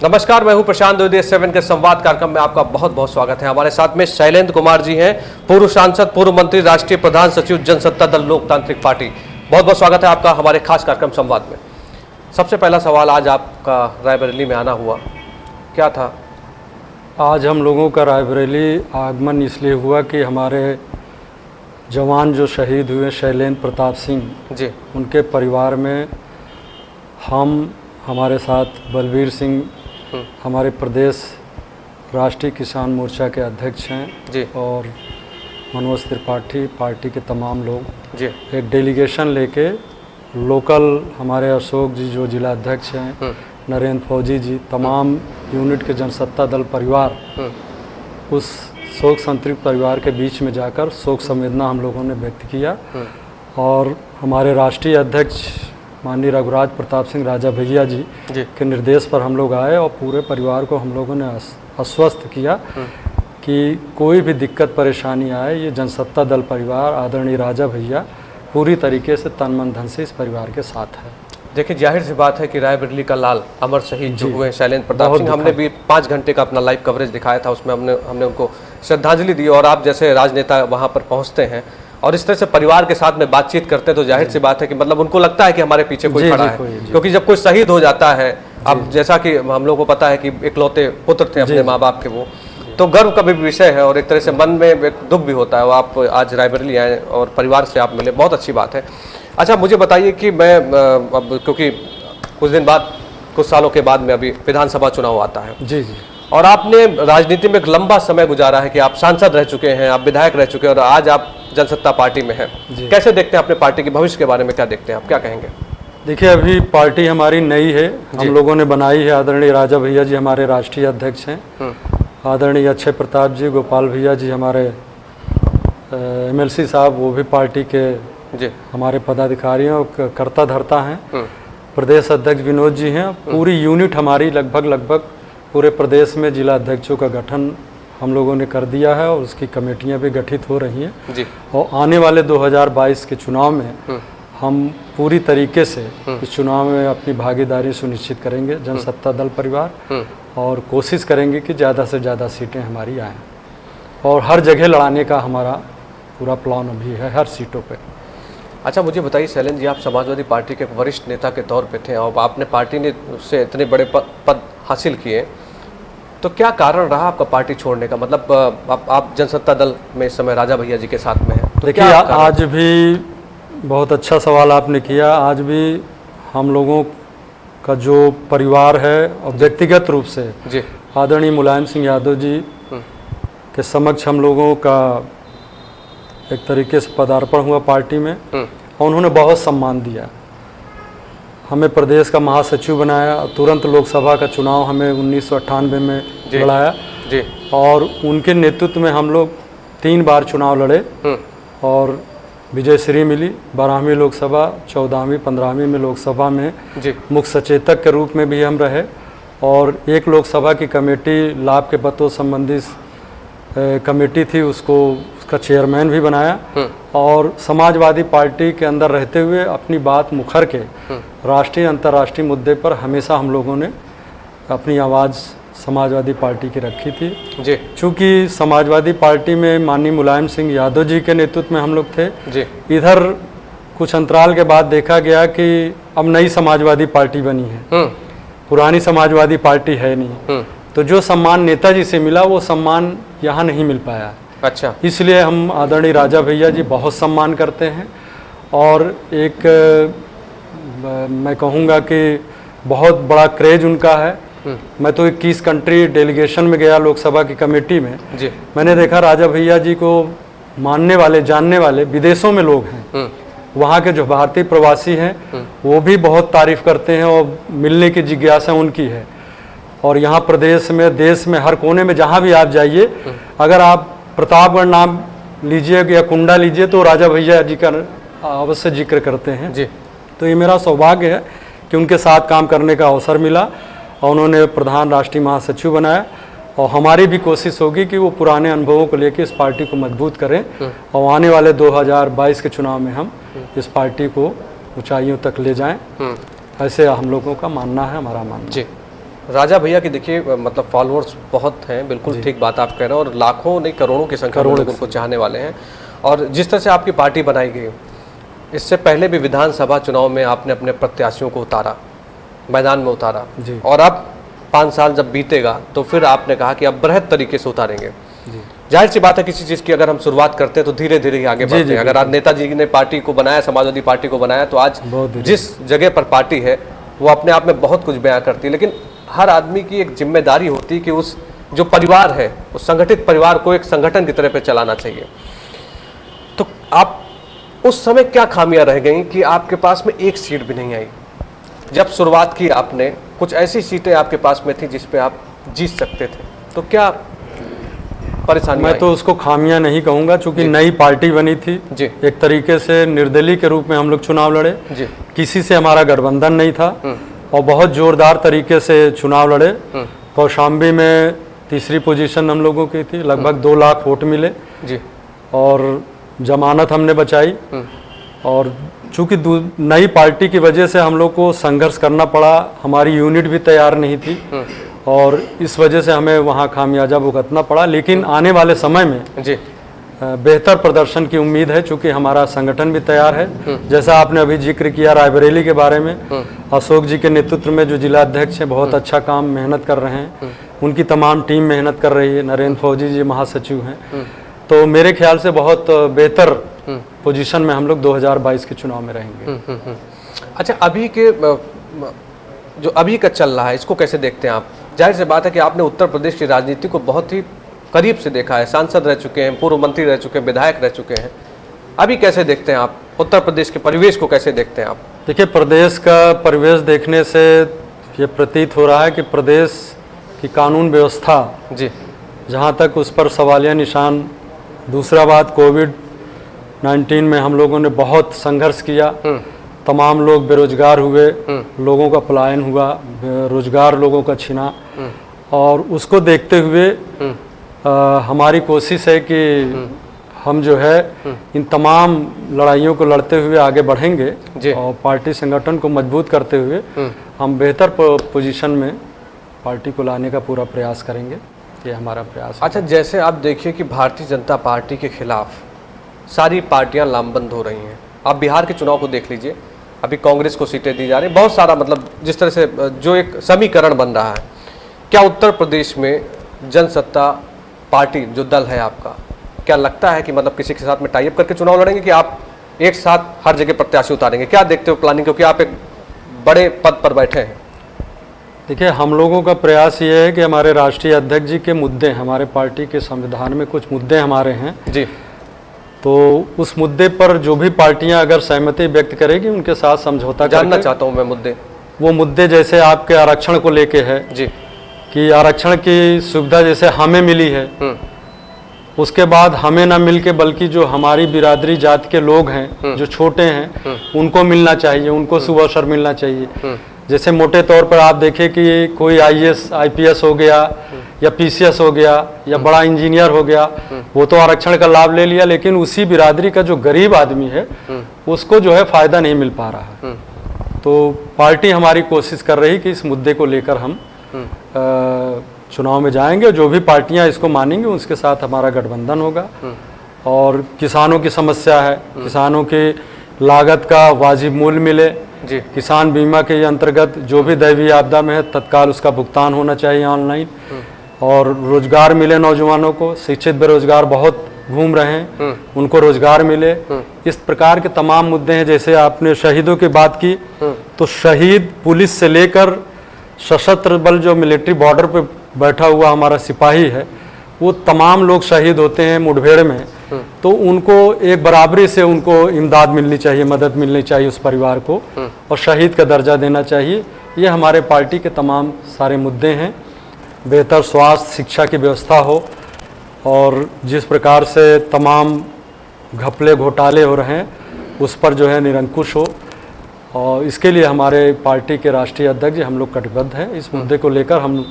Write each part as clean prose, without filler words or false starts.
नमस्कार, मैं हूं प्रशांत द्विवेदी। 7 के संवाद कार्यक्रम में आपका बहुत बहुत स्वागत है। हमारे साथ में शैलेंद्र कुमार जी हैं, पूर्व सांसद, पूर्व मंत्री, राष्ट्रीय प्रधान सचिव, जनसत्ता दल लोकतांत्रिक पार्टी। बहुत बहुत स्वागत है आपका हमारे खास कार्यक्रम संवाद में। सबसे पहला सवाल, आज आपका रायबरेली में आना हुआ, क्या था? आज हम लोगों का रायबरेली आगमन इसलिए हुआ कि हमारे जवान जो शहीद हुए शैलेंद्र प्रताप सिंह जी, उनके परिवार में हमारे साथ बलबीर सिंह हमारे प्रदेश राष्ट्रीय किसान मोर्चा के अध्यक्ष हैं जी, और मनोज त्रिपाठी, पार्टी के तमाम लोग जी, एक डेलीगेशन लेके लोकल हमारे अशोक जी जो जिला अध्यक्ष हैं, नरेंद्र फौजी जी, तमाम यूनिट के जनसत्ता दल परिवार उस शोक संतृप्त परिवार के बीच में जाकर शोक संवेदना हम लोगों ने व्यक्त किया। और हमारे राष्ट्रीय अध्यक्ष माननीय रघुराज प्रताप सिंह राजा भैया जी के निर्देश पर हम लोग आए और पूरे परिवार को हम लोगों ने आश्वस्त किया कि कोई भी दिक्कत परेशानी आए, ये जनसत्ता दल परिवार आदरणीय राजा भैया पूरी तरीके से तन मन धन से इस परिवार के साथ है। देखिए, जाहिर सी बात है कि रायबरेली का लाल अमर शहीद जो हुए शैलेंद्र प्रताप सिंह, हमने भी 5 घंटे का अपना लाइव कवरेज दिखाया था, उसमें हमने उनको श्रद्धांजलि दी। और आप जैसे राजनेता वहाँ पर पहुँचते हैं और इस तरह से परिवार के साथ में बातचीत करते हैं तो जाहिर सी बात है कि मतलब उनको लगता है कि हमारे पीछे कोई खड़ा है, क्योंकि जब कोई शहीद हो जाता है, अब जैसा कि हम लोगों को पता है कि इकलौते पुत्र थे अपने माँ बाप के, वो तो गर्व का भी विषय है और एक तरह से मन में एक दुख भी होता है। वो आप आज रायबरेली आए और परिवार से आप मिले, बहुत अच्छी बात है। अच्छा, मुझे बताइए कि मैं अब क्योंकि कुछ दिन बाद, कुछ सालों के बाद में अभी विधानसभा चुनाव आता है जी, और आपने राजनीति में एक लंबा समय गुजारा है कि आप सांसद रह चुके हैं, आप विधायक रह चुके हैं और आज आप जनसत्ता पार्टी में हैं। कैसे देखते हैं अपने पार्टी के भविष्य के बारे में, क्या देखते हैं आप, क्या कहेंगे? देखिए, अभी पार्टी हमारी नई है, हम लोगों ने बनाई है। आदरणीय राजा भैया जी हमारे राष्ट्रीय अध्यक्ष हैं, आदरणीय अक्षय प्रताप जी, गोपाल भैया जी हमारे MLC साहब, वो भी पार्टी के हमारे पदाधिकारी और कर्ता धर्ता हैं। प्रदेश अध्यक्ष विनोद जी हैं। पूरी यूनिट हमारी लगभग पूरे प्रदेश में जिला अध्यक्षों का गठन हम लोगों ने कर दिया है और उसकी कमेटियां भी गठित हो रही हैं जी। और आने वाले 2022 के चुनाव में हम पूरी तरीके से इस चुनाव में अपनी भागीदारी सुनिश्चित करेंगे, जनसत्ता दल परिवार, और कोशिश करेंगे कि ज़्यादा से ज़्यादा सीटें हमारी आएँ और हर जगह लड़ाने का हमारा पूरा प्लान अभी है, हर सीटों पे। अच्छा, मुझे बताइए शैलेंद्र जी, आप समाजवादी पार्टी के वरिष्ठ नेता के तौर पे थे और आपने पार्टी ने उससे इतने बड़े पद हासिल किए, तो क्या कारण रहा आपका पार्टी छोड़ने का? मतलब आप जनसत्ता दल में इस समय राजा भैया जी के साथ में हैं, तो देखिए, आज भी बहुत अच्छा सवाल आपने किया। आज भी हम लोगों का जो परिवार है और व्यक्तिगत रूप से आदरणीय मुलायम सिंह यादव जी के समक्ष हम लोगों का एक तरीके से पदार्पण हुआ पार्टी में और उन्होंने बहुत सम्मान दिया, हमें प्रदेश का महासचिव बनाया, तुरंत लोकसभा का चुनाव हमें 1998 में लड़ाया और उनके नेतृत्व में हम लोग 3 बार चुनाव लड़े और विजय श्री मिली। 12वीं लोकसभा, 14वीं, 15वीं में लोकसभा में मुख्य सचेतक के रूप में भी हम रहे और एक लोकसभा की कमेटी लाभ के पतों संबंधी कमेटी थी, उसका चेयरमैन भी बनाया और समाजवादी पार्टी के अंदर रहते हुए अपनी बात मुखर के राष्ट्रीय अंतर्राष्ट्रीय मुद्दे पर हमेशा हम लोगों ने अपनी आवाज़ समाजवादी पार्टी की रखी थी जी। चूँकि समाजवादी पार्टी में माननीय मुलायम सिंह यादव जी के नेतृत्व में हम लोग थे जी। इधर कुछ अंतराल के बाद देखा गया कि अब नई समाजवादी पार्टी बनी है, पुरानी समाजवादी पार्टी है नहीं, तो जो सम्मान नेताजी से मिला वो सम्मान यहाँ नहीं मिल पाया। अच्छा, इसलिए हम आदरणीय राजा भैया जी बहुत सम्मान करते हैं और एक मैं कहूँगा कि बहुत बड़ा क्रेज उनका है। मैं तो 21 कंट्री डेलीगेशन में गया लोकसभा की कमेटी में जी। मैंने देखा राजा भैया जी को मानने वाले, जानने वाले विदेशों में लोग हैं, वहाँ के जो भारतीय प्रवासी हैं वो भी बहुत तारीफ करते हैं और मिलने की जिज्ञासा उनकी है। और यहाँ प्रदेश में, देश में, हर कोने में जहाँ भी आप जाइए, अगर आप प्रतापगढ़ नाम लीजिए या कुंडा लीजिए तो राजा भैया जी का अवश्य जिक्र करते हैं जी। तो ये मेरा सौभाग्य है कि उनके साथ काम करने का अवसर मिला और उन्होंने प्रधान राष्ट्रीय महासचिव बनाया और हमारी भी कोशिश होगी कि वो पुराने अनुभवों को लेकर इस पार्टी को मजबूत करें और आने वाले 2022 के चुनाव में हम इस पार्टी को ऊंचाइयों तक ले जाएं। ऐसे हम लोगों का मानना है, हमारा मानना जी। राजा भैया की देखिए मतलब फॉलोअर्स बहुत हैं, बिल्कुल ठीक बात आप कह रहे हैं, और लाखों नहीं करोड़ों की संख्या में लोग उनको चाहने वाले हैं। और जिस तरह से आपकी पार्टी बनाई गई, इससे पहले भी विधानसभा चुनाव में आपने अपने प्रत्याशियों को उतारा, मैदान में उतारा, और अब 5 साल जब बीतेगा तो फिर आपने कहा कि अब बृहद तरीके से उतारेंगे। जाहिर सी बात है, किसी चीज़ की अगर हम शुरुआत करते हैं तो धीरे धीरे ही आगे बढ़ते हैं। अगर आज नेताजी ने पार्टी को बनाया, समाजवादी पार्टी को बनाया, तो आज जिस जगह पर पार्टी है वो अपने आप में बहुत कुछ बयां करती है, लेकिन हर आदमी की एक जिम्मेदारी होती है कि उस जो परिवार है, उस संगठित परिवार को एक संगठन की तरह पे चलाना चाहिए। तो आप उस समय क्या खामियां रह गई कि आपके पास में एक सीट भी नहीं आई? जब शुरुआत की आपने, कुछ ऐसी सीटें आपके पास में थी जिस पे आप जीत सकते थे, तो क्या परेशानी? मैं तो उसको खामियां नहीं कहूँगा, चूंकि नई पार्टी बनी थी जी, एक तरीके से निर्दलीय के रूप में हम लोग चुनाव लड़े जी, किसी से हमारा गठबंधन नहीं था और बहुत जोरदार तरीके से चुनाव लड़े। कौशाम्बी में तीसरी पोजीशन हम लोगों की थी, लगभग 2 लाख वोट मिले जी, और जमानत हमने बचाई। और चूंकि नई पार्टी की वजह से हम लोग को संघर्ष करना पड़ा, हमारी यूनिट भी तैयार नहीं थी और इस वजह से हमें वहाँ खामियाजा भुगतना पड़ा। लेकिन आने वाले समय में जी, बेहतर प्रदर्शन की उम्मीद है, चूंकि हमारा संगठन भी तैयार है। जैसा आपने अभी जिक्र किया रायबरेली के बारे में, अशोक जी के नेतृत्व में जो जिला अध्यक्ष हैं बहुत अच्छा काम मेहनत कर रहे हैं, उनकी तमाम टीम मेहनत कर रही है। नरेंद्र फौजी जी महासचिव हैं, तो मेरे ख्याल से बहुत बेहतर पोजीशन में हम लोग 2022 के चुनाव में रहेंगे। अच्छा, अभी के जो अभी का चल रहा है, इसको कैसे देखते हैं आप? जाहिर सी बात है कि आपने उत्तर प्रदेश की राजनीति को बहुत ही करीब से देखा है, सांसद रह चुके हैं, पूर्व मंत्री रह चुके हैं, विधायक रह चुके हैं। अभी कैसे देखते हैं आप उत्तर प्रदेश के परिवेश को, कैसे देखते हैं आप? देखिए, प्रदेश का परिवेश देखने से ये प्रतीत हो रहा है कि प्रदेश की कानून व्यवस्था जी, जहाँ तक उस पर सवालिया निशान। दूसरा बात, कोविड-19 में हम लोगों ने बहुत संघर्ष किया, तमाम लोग बेरोजगार हुए, लोगों का पलायन हुआ, रोजगार लोगों का छिना, और उसको देखते हुए हमारी कोशिश है कि हम जो है इन तमाम लड़ाइयों को लड़ते हुए आगे बढ़ेंगे और पार्टी संगठन को मजबूत करते हुए हम बेहतर पोजीशन में पार्टी को लाने का पूरा प्रयास करेंगे। ये हमारा प्रयास है। अच्छा, जैसे आप देखिए कि भारतीय जनता पार्टी के खिलाफ सारी पार्टियां लामबंद हो रही हैं। आप बिहार के चुनाव को देख लीजिए, अभी कांग्रेस को सीटें दी जा रही हैं, बहुत सारा मतलब जिस तरह से जो एक समीकरण बन रहा है। क्या उत्तर प्रदेश में जनसत्ता पार्टी जो दल है आपका, क्या लगता है कि मतलब किसी के साथ में टाई अप करके चुनाव लड़ेंगे कि आप एक साथ हर जगह प्रत्याशी उतारेंगे? क्या देखते हो प्लानिंग, क्योंकि आप एक बड़े पद पर बैठे हैं? देखिए, हम लोगों का प्रयास ये है कि हमारे राष्ट्रीय अध्यक्ष जी के मुद्दे, हमारे पार्टी के संविधान में कुछ मुद्दे हमारे हैं जी, तो उस मुद्दे पर जो भी पार्टियां अगर सहमति व्यक्त करेगी उनके साथ समझौता जानना चाहता हूं मैं मुद्दे। वो मुद्दे जैसे आपके आरक्षण को लेके है जी, कि आरक्षण की सुविधा जैसे हमें मिली है, उसके बाद हमें ना मिल के बल्कि जो हमारी बिरादरी जात के लोग हैं जो छोटे हैं उनको मिलना चाहिए, उनको सुअवसर मिलना चाहिए। जैसे मोटे तौर पर आप देखें कि कोई आईएएस आईपीएस हो गया या पीसीएस हो गया या बड़ा इंजीनियर हो गया, वो तो आरक्षण का लाभ ले लिया, लेकिन उसी बिरादरी का जो गरीब आदमी है उसको जो है फायदा नहीं मिल पा रहा है। तो पार्टी हमारी कोशिश कर रही कि इस मुद्दे को लेकर हम चुनाव में जाएंगे, जो भी पार्टियां इसको मानेंगी उसके साथ हमारा गठबंधन होगा। और किसानों की समस्या है, किसानों की लागत का वाजिब मूल्य मिले जी, किसान बीमा के अंतर्गत जो भी दैवीय आपदा में है तत्काल उसका भुगतान होना चाहिए ऑनलाइन, और रोजगार मिले नौजवानों को, शिक्षित बेरोजगार बहुत घूम रहे हैं उनको रोजगार मिले। इस प्रकार के तमाम मुद्दे हैं। जैसे आपने शहीदों की बात की, तो शहीद पुलिस से लेकर सशस्त्र बल जो मिलिट्री बॉर्डर पे बैठा हुआ हमारा सिपाही है, वो तमाम लोग शहीद होते हैं मुठभेड़ में, तो उनको एक बराबरी से उनको इमदाद मिलनी चाहिए, मदद मिलनी चाहिए उस परिवार को, और शहीद का दर्जा देना चाहिए। ये हमारे पार्टी के तमाम सारे मुद्दे हैं। बेहतर स्वास्थ्य शिक्षा की व्यवस्था हो, और जिस प्रकार से तमाम घपले घोटाले हो रहे हैं उस पर जो है निरंकुश हो, और इसके लिए हमारे पार्टी के राष्ट्रीय अध्यक्ष हम लोग कटिबद्ध हैं। इस मुद्दे को लेकर हम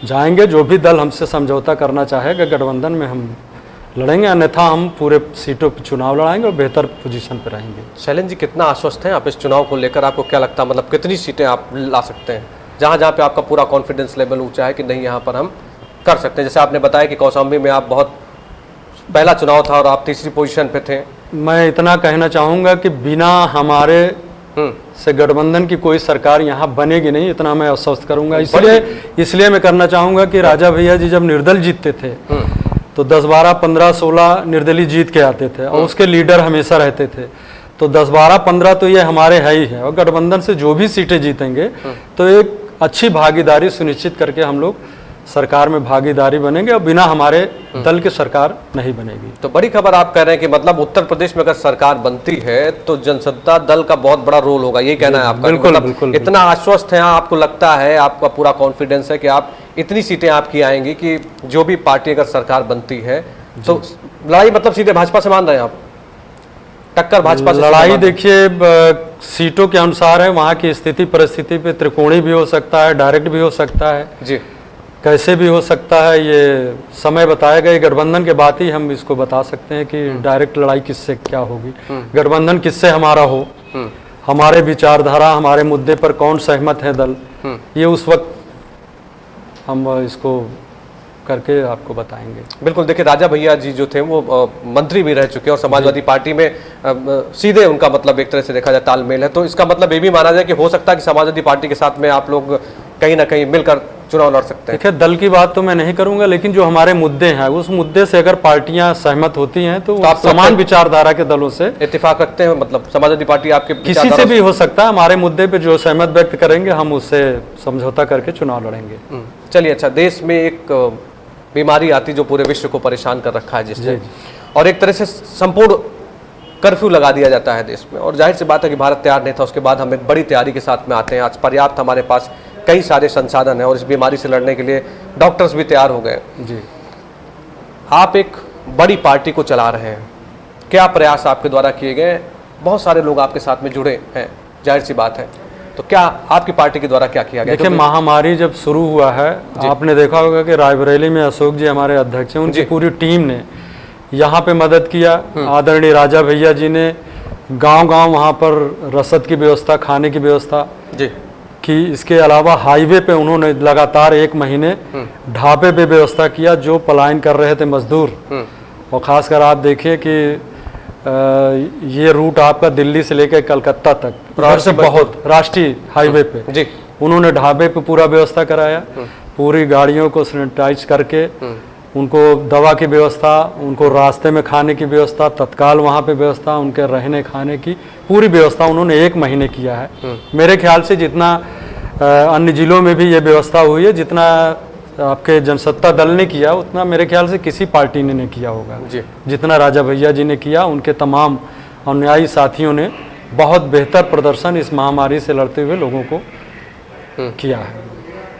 जाएंगे, जो भी दल हमसे समझौता करना चाहेगा गठबंधन में हम लड़ेंगे, अन्यथा हम पूरे सीटों पर चुनाव लड़ाएंगे और बेहतर पोजीशन पर रहेंगे। शैलेंद्र जी, कितना आश्वस्त हैं आप इस चुनाव को लेकर? आपको क्या लगता है, मतलब कितनी सीटें आप ला सकते हैं? जहाँ जहाँ पे आपका पूरा कॉन्फिडेंस लेवल ऊंचा है कि नहीं यहाँ पर हम कर सकते हैं? जैसे आपने बताया कि कौशाम्बी में आप बहुत पहला चुनाव था और आप तीसरी पोजीशन पे थे। मैं इतना कहना चाहूँगा कि बिना हमारे से गठबंधन की कोई सरकार यहाँ बनेगी नहीं, इतना मैं आश्वस्त करूँगा। इसलिए मैं करना चाहूँगा कि राजा भैया जी जब निर्दल जीतते थे तो 10, 12, 15, 16 निर्दलीय जीत के आते थे और उसके लीडर हमेशा रहते थे। तो 10, 12, 15 तो ये हमारे है ही है, और गठबंधन से जो भी सीटें जीतेंगे तो एक अच्छी भागीदारी सुनिश्चित करके हम लोग सरकार में भागीदारी बनेंगे, और बिना हमारे दल के सरकार नहीं बनेगी। तो बड़ी खबर आप कह रहे हैं कि मतलब उत्तर प्रदेश में अगर सरकार बनती है तो जनसत्ता दल का बहुत बड़ा रोल होगा, ये कहना है आपका? बिल्कुल, मतलब बिल्कुल, इतना आश्वस्त है आपको, लगता है आपका पूरा कॉन्फिडेंस है कि आप इतनी सीटें आपकी आएंगी कि जो भी पार्टी अगर सरकार बनती है तो लड़ाई मतलब सीधे भाजपा से मान रहे हैं आप? टक्कर भाजपा से? लड़ाई देखिए सीटों के अनुसार है, वहाँ की स्थिति परिस्थिति पे त्रिकोणीय भी हो सकता है, डायरेक्ट भी हो सकता है जी, कैसे भी हो सकता है, ये समय बताएगा। ये गठबंधन के बाद ही हम इसको बता सकते हैं कि डायरेक्ट लड़ाई किससे क्या होगी, गठबंधन किससे हमारा हो, हमारे विचारधारा हमारे मुद्दे पर कौन सहमत है दल, ये उस वक्त हम इसको करके आपको बताएंगे। बिल्कुल। देखिए राजा भैया जी जो थे वो मंत्री भी रह चुके हैं और समाजवादी पार्टी में सीधे उनका मतलब एक तरह से देखा जाए तालमेल है, तो इसका मतलब ये भी माना जाए कि हो सकता है कि समाजवादी पार्टी के साथ में आप लोग कहीं ना कहीं मिलकर चुनाव लड़ सकते हैं। देखिए दल की बात तो मैं नहीं करूंगा, लेकिन जो हमारे मुद्दे हैं उस मुद्दे से अगर पार्टियां सहमत होती हैं तो आप समान विचारधारा के दलों से इत्तेफाक रखते हैं? मतलब समाजवादी पार्टी आपके किसी से भी हो सकता है, हमारे मुद्दे पे जो सहमत व्यक्त करेंगे हम उससे समझौता करके चुनाव लड़ेंगे। चलिए, अच्छा, देश में एक बीमारी आती जो पूरे विश्व को परेशान कर रखा है जिससे, और एक तरह से संपूर्ण कर्फ्यू लगा दिया जाता है देश में, और जाहिर सी बात है कि भारत तैयार नहीं था। उसके बाद हम एक बड़ी तैयारी के साथ में आते हैं, आज पर्याप्त हमारे पास कई सारे संसाधन हैं और इस बीमारी से लड़ने के लिए डॉक्टर्स भी तैयार हो गए जी। आप एक बड़ी पार्टी को चला रहे हैं, क्या प्रयास आपके द्वारा किए गए? बहुत सारे लोग आपके साथ में जुड़े हैं, जाहिर सी बात है, तो क्या आपकी पार्टी के द्वारा क्या किया गया? देखिए महामारी जब शुरू हुआ है, आपने देखा होगा कि रायबरेली में अशोक जी हमारे अध्यक्ष हैं, उनकी पूरी टीम ने यहाँ पे मदद किया। आदरणीय राजा भैया जी ने गांव-गांव वहाँ पर रसद की व्यवस्था, खाने की व्यवस्था जी की। इसके अलावा हाईवे पे उन्होंने लगातार 1 महीने ढाबे पे व्यवस्था किया जो पलायन कर रहे थे मजदूर। और ख़ासकर आप देखिए कि ये रूट आपका दिल्ली से लेकर कलकत्ता तक, इधर से बहुत राष्ट्रीय हाईवे पे जी उन्होंने ढाबे पे पूरा व्यवस्था कराया, पूरी गाड़ियों को सैनिटाइज करके उनको दवा की व्यवस्था, उनको रास्ते में खाने की व्यवस्था, तत्काल वहाँ पे व्यवस्था, उनके रहने खाने की पूरी व्यवस्था उन्होंने 1 महीने किया है। मेरे ख्याल से जितना अन्य जिलों में भी ये व्यवस्था हुई है, जितना आपके जनसत्ता दल ने किया उतना मेरे ख्याल से किसी पार्टी ने नहीं किया होगा जी। जितना राजा भैया जी ने किया। उनके तमाम अनुयायी साथियों ने बहुत बेहतर प्रदर्शन इस महामारी से लड़ते हुए लोगों को किया है।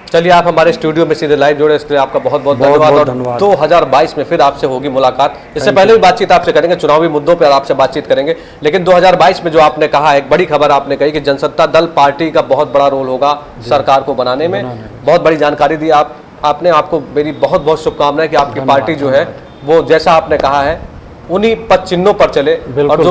चलिए, आप हमारे स्टूडियो में सीधे लाइव जुड़े, इसके लिए आपका बहुत बहुत धन्यवाद। और 2022 में फिर आपसे होगी मुलाकात। इससे पहले भी बातचीत आपसे करेंगे, चुनावी मुद्दों पर आपसे बातचीत करेंगे, लेकिन 2022 में जो आपने कहा, एक बड़ी खबर आपने कही कि जनसत्ता दल पार्टी का बहुत बड़ा रोल होगा सरकार को बनाने में। बहुत बड़ी जानकारी दी आपने। आपको मेरी बहुत बहुत शुभकामनाएं कि आपकी पार्टी जो है वो जैसा आपने कहा है उन्हीं पद चिन्हों पर चले, और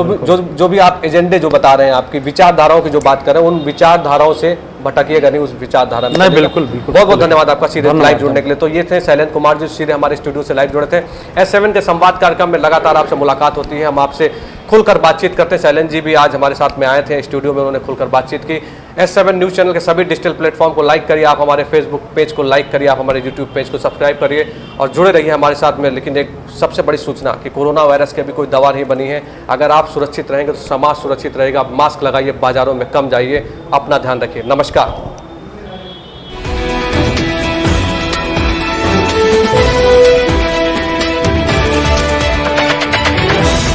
जो भी आप एजेंडे जो बता रहे हैं, आपकी विचारधाराओं की जो बात कर रहे हैं, उन विचारधाराओं से भटकिएगा नहीं, उस विचारधारा में। बिल्कुल। बहुत बहुत धन्यवाद आपका सीधे लाइव जुड़ने के लिए। तो ये थे शैलेंद्र कुमार जी, सीधे हमारे स्टूडियो से लाइव जुड़े थे। S7 के संवाद कार्यक्रम में लगातार आपसे मुलाकात होती है, हम आपसे खुलकर बातचीत करते हैं। शैलेंद्र जी भी आज हमारे साथ में आए थे स्टूडियो में, उन्होंने खुलकर बातचीत की। S7 न्यूज़ चैनल के सभी डिजिटल प्लेटफॉर्म को लाइक करिए, आप हमारे फेसबुक पेज को लाइक करिए, आप हमारे यूट्यूब पेज को सब्सक्राइब करिए और जुड़े रहिए हमारे साथ में। लेकिन एक सबसे बड़ी सूचना कि कोरोना वायरस की अभी कोई दवा नहीं बनी है। अगर आप सुरक्षित रहेंगे तो समाज सुरक्षित रहेगा। मास्क लगाइए, बाजारों में कम जाइए, अपना ध्यान रखिए। नमस्कार।